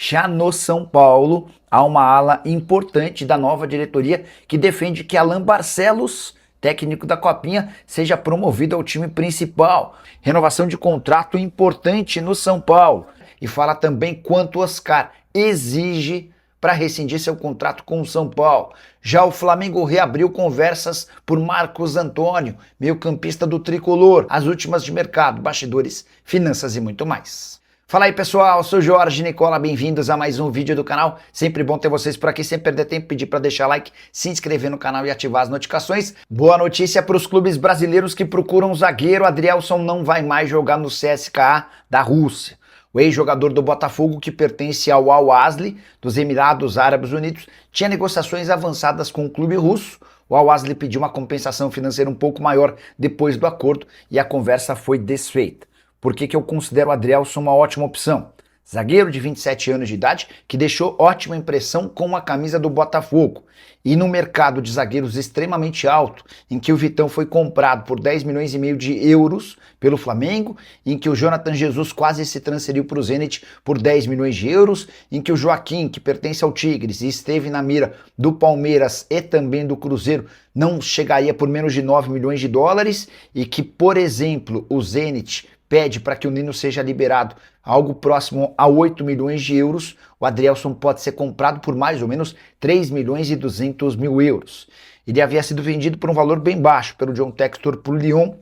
Já no São Paulo, há uma ala importante da nova diretoria que defende que Alan Barcelos, técnico da Copinha, seja promovido ao time principal. Renovação de contrato importante no São Paulo. E fala também quanto Oscar exige para rescindir seu contrato com o São Paulo. Já o Flamengo reabriu conversas por Marcos Antônio, meio-campista do Tricolor, as últimas de mercado, bastidores, finanças e muito mais. Fala aí pessoal, eu sou Jorge Nicola, bem-vindos a mais um vídeo do canal. Sempre bom ter vocês por aqui, sem perder tempo, pedir para deixar like, se inscrever no canal e ativar as notificações. Boa notícia para os clubes brasileiros que procuram um zagueiro, Adrielson não vai mais jogar no CSKA da Rússia. O ex-jogador do Botafogo, que pertence ao Al-Ahly, dos Emirados Árabes Unidos, tinha negociações avançadas com o clube russo. O Al-Ahly pediu uma compensação financeira um pouco maior depois do acordo e a conversa foi desfeita. Por que eu considero o Adrielson uma ótima opção? Zagueiro de 27 anos de idade que deixou ótima impressão com a camisa do Botafogo. E no mercado de zagueiros extremamente alto, em que o Vitão foi comprado por 10 milhões e meio de euros pelo Flamengo, em que o Jonathan Jesus quase se transferiu para o Zenit por 10 milhões de euros, em que o Joaquim, que pertence ao Tigres e esteve na mira do Palmeiras e também do Cruzeiro, não chegaria por menos de 9 milhões de dólares, e que, por exemplo, o Zenit pede para que o Nino seja liberado algo próximo a 8 milhões de euros, o Adrielson pode ser comprado por mais ou menos 3 milhões e 200 mil euros. Ele havia sido vendido por um valor bem baixo pelo John Textor para o Lyon,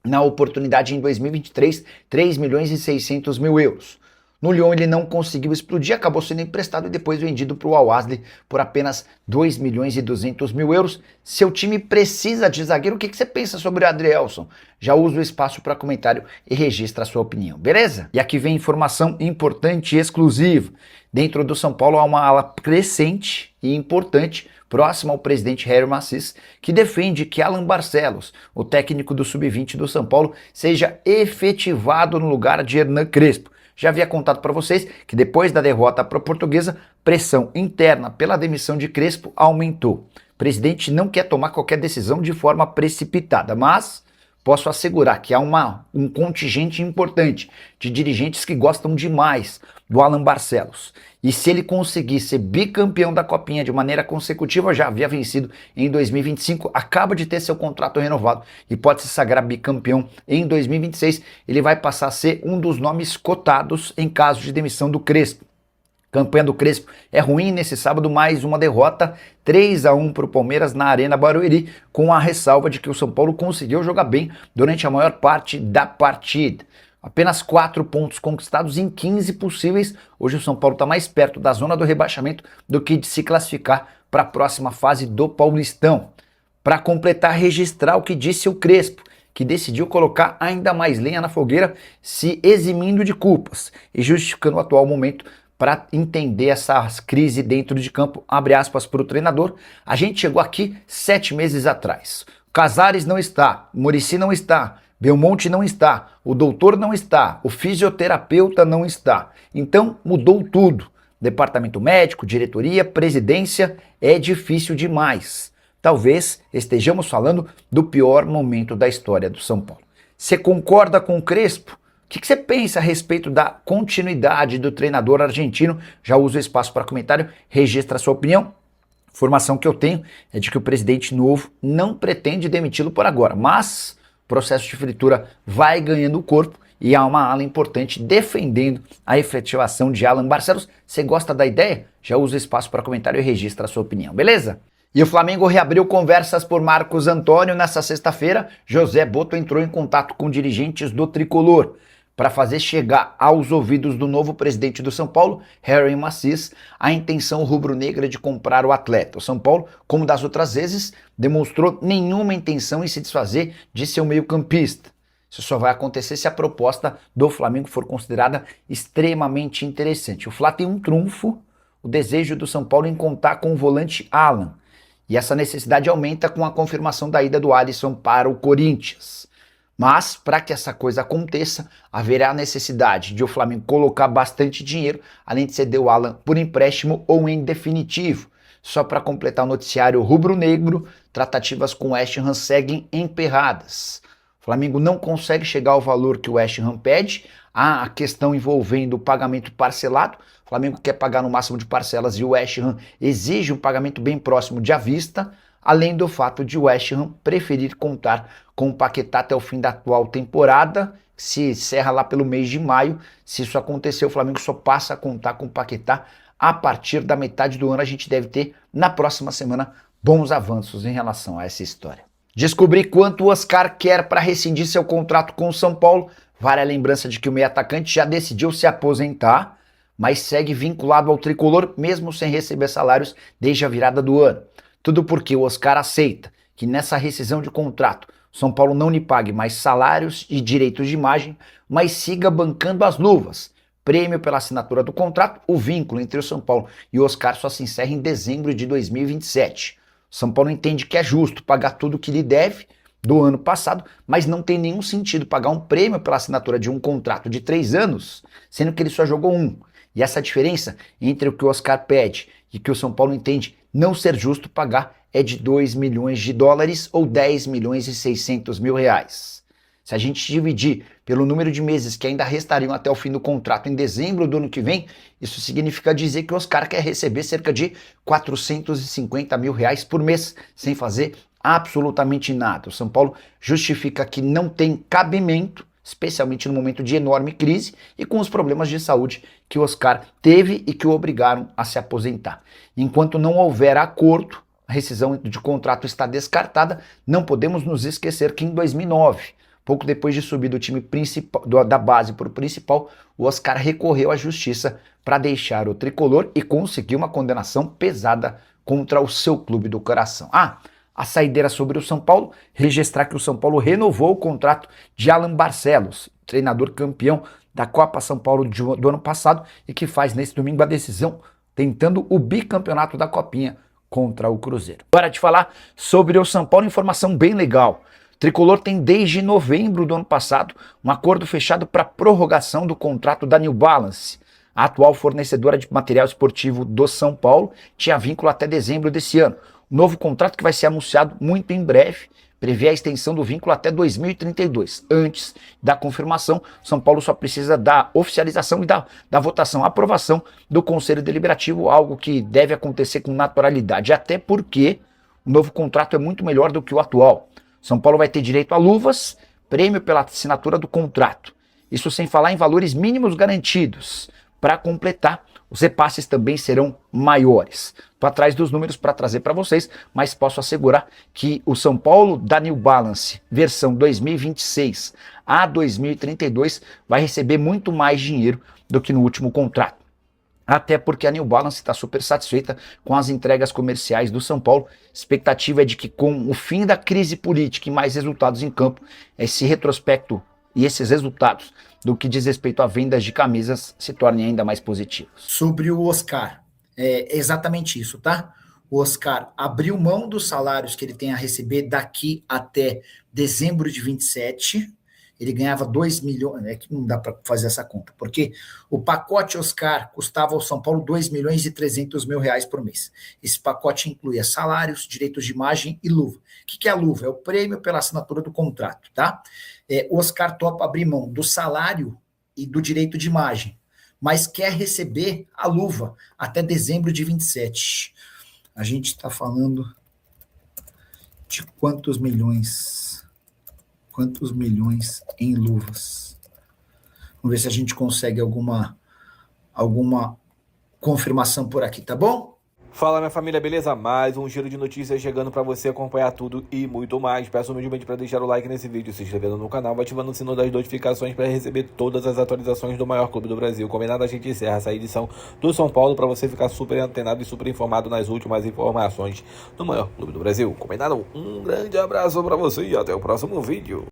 na oportunidade em 2023, 3 milhões e 600 mil euros. No Lyon ele não conseguiu explodir, acabou sendo emprestado e depois vendido para o Al-Ahly por apenas 2 milhões e 200 mil euros. Seu time precisa de zagueiro, o que você pensa sobre o Adrielson? Já usa o espaço para comentário e registra a sua opinião, beleza? E aqui vem informação importante e exclusiva. Dentro do São Paulo há uma ala crescente e importante, próxima ao presidente Harry Massis, que defende que Alan Barcelos, o técnico do Sub-20 do São Paulo, seja efetivado no lugar de Hernan Crespo. Já havia contado para vocês que depois da derrota para a Portuguesa, pressão interna pela demissão de Crespo aumentou. O presidente não quer tomar qualquer decisão de forma precipitada, mas posso assegurar que há um contingente importante de dirigentes que gostam demais do Alan Barcelos. E se ele conseguir ser bicampeão da Copinha de maneira consecutiva, já havia vencido em 2025, acaba de ter seu contrato renovado e pode se sagrar bicampeão em 2026, ele vai passar a ser um dos nomes cotados em caso de demissão do Crespo. Campanha do Crespo é ruim nesse sábado, mais uma derrota, 3-1 para o Palmeiras na Arena Barueri, com a ressalva de que o São Paulo conseguiu jogar bem durante a maior parte da partida. Apenas 4 pontos conquistados em 15 possíveis. Hoje o São Paulo está mais perto da zona do rebaixamento do que de se classificar para a próxima fase do Paulistão. Para completar, registrar o que disse o Crespo, que decidiu colocar ainda mais lenha na fogueira, se eximindo de culpas e justificando o atual momento para entender essa crise dentro de campo, abre aspas para o treinador. A gente chegou aqui 7 meses atrás. Casares não está, Muricy não está, Belmonte não está, o doutor não está, o fisioterapeuta não está. Então mudou tudo. Departamento médico, diretoria, presidência, é difícil demais. Talvez estejamos falando do pior momento da história do São Paulo. Você concorda com o Crespo? O que você pensa a respeito da continuidade do treinador argentino? Já usa o espaço para comentário, registra a sua opinião. A informação que eu tenho é de que o presidente novo não pretende demiti-lo por agora, mas o processo de fritura vai ganhando corpo e há uma ala importante defendendo a efetivação de Alan Barcelos. Você gosta da ideia? Já usa o espaço para comentário e registra a sua opinião, beleza? E o Flamengo reabriu conversas por Marcos Antônio. Nessa sexta-feira, José Botto entrou em contato com dirigentes do Tricolor para fazer chegar aos ouvidos do novo presidente do São Paulo, Harry Massis, a intenção rubro-negra de comprar o atleta. O São Paulo, como das outras vezes, demonstrou nenhuma intenção em se desfazer de seu meio-campista. Isso só vai acontecer se a proposta do Flamengo for considerada extremamente interessante. O Fla tem um trunfo, o desejo do São Paulo em contar com o volante Alan. E essa necessidade aumenta com a confirmação da ida do Alisson para o Corinthians. Mas, para que essa coisa aconteça, haverá a necessidade de o Flamengo colocar bastante dinheiro, além de ceder o Alan por empréstimo ou em definitivo. Só para completar o noticiário rubro-negro, tratativas com o West Ham seguem emperradas. O Flamengo não consegue chegar ao valor que o West Ham pede. Há a questão envolvendo o pagamento parcelado. O Flamengo quer pagar no máximo de parcelas e o West Ham exige um pagamento bem próximo de à vista, além do fato de o West Ham preferir contar com o Paquetá até o fim da atual temporada, que se encerra lá pelo mês de maio. Se isso acontecer, o Flamengo só passa a contar com o Paquetá a partir da metade do ano. A gente deve ter, na próxima semana, bons avanços em relação a essa história. Descobri quanto o Oscar quer para rescindir seu contrato com o São Paulo. Vale a lembrança de que o meio atacante já decidiu se aposentar, mas segue vinculado ao tricolor mesmo sem receber salários desde a virada do ano. Tudo porque o Oscar aceita que nessa rescisão de contrato o São Paulo não lhe pague mais salários e direitos de imagem, mas siga bancando as luvas. Prêmio pela assinatura do contrato, o vínculo entre o São Paulo e o Oscar só se encerra em dezembro de 2027. São Paulo entende que é justo pagar tudo o que lhe deve do ano passado, mas não tem nenhum sentido pagar um prêmio pela assinatura de um contrato de 3 anos, sendo que ele só jogou um. E essa diferença entre o que o Oscar pede e que o São Paulo entende não ser justo pagar é de 2 milhões de dólares ou 10 milhões e 600 mil reais. Se a gente dividir pelo número de meses que ainda restariam até o fim do contrato em dezembro do ano que vem, isso significa dizer que o Oscar quer receber cerca de 450 mil reais por mês, sem fazer absolutamente nada. O São Paulo justifica que não tem cabimento, especialmente no momento de enorme crise e com os problemas de saúde que o Oscar teve e que o obrigaram a se aposentar. Enquanto não houver acordo, a rescisão de contrato está descartada. Não podemos nos esquecer que em 2009, pouco depois de subir do time principal, da base para o principal, o Oscar recorreu à justiça para deixar o tricolor e conseguiu uma condenação pesada contra o seu clube do coração. A saideira sobre o São Paulo, registrar que o São Paulo renovou o contrato de Alan Barcelos, treinador campeão da Copa São Paulo do ano passado e que faz nesse domingo a decisão, tentando o bicampeonato da Copinha contra o Cruzeiro. Agora de falar sobre o São Paulo, informação bem legal. O tricolor tem desde novembro do ano passado um acordo fechado para prorrogação do contrato da New Balance. A atual fornecedora de material esportivo do São Paulo tinha vínculo até dezembro desse ano. O novo contrato, que vai ser anunciado muito em breve, prevê a extensão do vínculo até 2032. Antes da confirmação, São Paulo só precisa da oficialização e da votação, aprovação do Conselho Deliberativo, algo que deve acontecer com naturalidade, até porque o novo contrato é muito melhor do que o atual. São Paulo vai ter direito a luvas, prêmio pela assinatura do contrato. Isso sem falar em valores mínimos garantidos. Para completar, os repasses também serão maiores. Estou atrás dos números para trazer para vocês, mas posso assegurar que o São Paulo da New Balance, versão 2026 a 2032, vai receber muito mais dinheiro do que no último contrato. Até porque a New Balance está super satisfeita com as entregas comerciais do São Paulo. Expectativa é de que com o fim da crise política e mais resultados em campo, esse retrospecto e esses resultados do que diz respeito a vendas de camisas se tornem ainda mais positivos. Sobre o Oscar, é exatamente isso, tá? O Oscar abriu mão dos salários que ele tem a receber daqui até dezembro de 27. Ele ganhava 2 milhões, é que não dá para fazer essa conta, porque o pacote Oscar custava ao São Paulo 2 milhões e 300 mil reais por mês. Esse pacote incluía salários, direitos de imagem e luva. O que é a luva? É o prêmio pela assinatura do contrato, tá? O Oscar topa abrir mão do salário e do direito de imagem, mas quer receber a luva até dezembro de 27. A gente está falando de quantos milhões em luvas. Vamos ver se a gente consegue alguma confirmação por aqui, tá bom? Fala, minha família, beleza? Mais um giro de notícias chegando para você acompanhar tudo e muito mais. Peço humildemente para deixar o like nesse vídeo, se inscrevendo no canal, ativando o sino das notificações para receber todas as atualizações do maior clube do Brasil. Combinado? A gente encerra essa edição do São Paulo para você ficar super antenado e super informado nas últimas informações do maior clube do Brasil. Combinado? Um grande abraço para você e até o próximo vídeo.